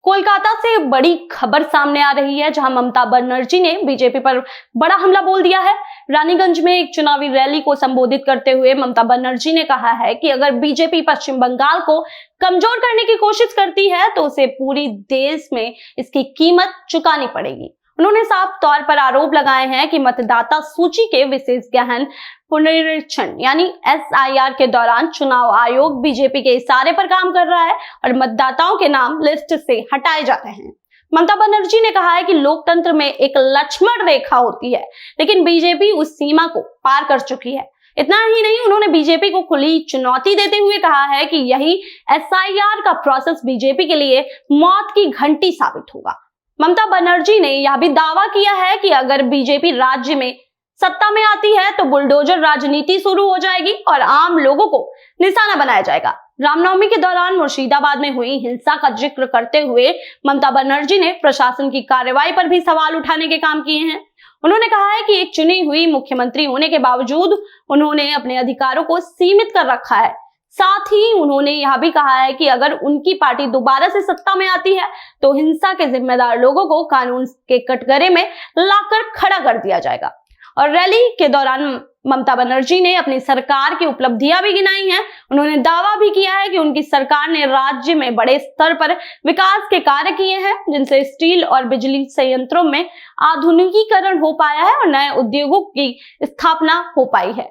कोलकाता से बड़ी खबर सामने आ रही है, जहां ममता बनर्जी ने बीजेपी पर बड़ा हमला बोल दिया है। रानीगंज में एक चुनावी रैली को संबोधित करते हुए ममता बनर्जी ने कहा है कि अगर बीजेपी पश्चिम बंगाल को कमजोर करने की कोशिश करती है तो उसे पूरी देश में इसकी कीमत चुकानी पड़ेगी। उन्होंने साफ तौर पर आरोप लगाए हैं कि मतदाता सूची के विशेष गहन पुनरीक्षण यानी SIR के दौरान चुनाव आयोग बीजेपी के इशारे पर काम कर रहा है और मतदाताओं के नाम लिस्ट से हटाए जा रहे हैं। ममता बनर्जी ने कहा है कि लोकतंत्र में एक लक्ष्मण रेखा होती है, लेकिन बीजेपी उस सीमा को पार कर चुकी है। इतना ही नहीं, उन्होंने बीजेपी को खुली चुनौती देते हुए कहा है कि यही SIR का प्रोसेस बीजेपी के लिए मौत की घंटी साबित होगा। ममता बनर्जी ने यह भी दावा किया है कि अगर बीजेपी राज्य में सत्ता में आती है तो बुलडोजर राजनीति शुरू हो जाएगी और आम लोगों को निशाना बनाया जाएगा। रामनवमी के दौरान मुर्शिदाबाद में हुई हिंसा का जिक्र करते हुए ममता बनर्जी ने प्रशासन की कार्रवाई पर भी सवाल उठाने के काम किए हैं। उन्होंने कहा है कि एक चुनी हुई मुख्यमंत्री होने के बावजूद उन्होंने अपने अधिकारों को सीमित कर रखा है। साथ ही उन्होंने यह भी कहा है कि अगर उनकी पार्टी दोबारा से सत्ता में आती है तो हिंसा के जिम्मेदार लोगों को कानून के कटघरे में लाकर खड़ा कर दिया जाएगा। और रैली के दौरान ममता बनर्जी ने अपनी सरकार की उपलब्धियां भी गिनाई हैं। उन्होंने दावा भी किया है कि उनकी सरकार ने राज्य में बड़े स्तर पर विकास के कार्य किए हैं, जिनसे स्टील और बिजली संयंत्रों में आधुनिकीकरण हो पाया है और नए उद्योगों की स्थापना हो पाई है।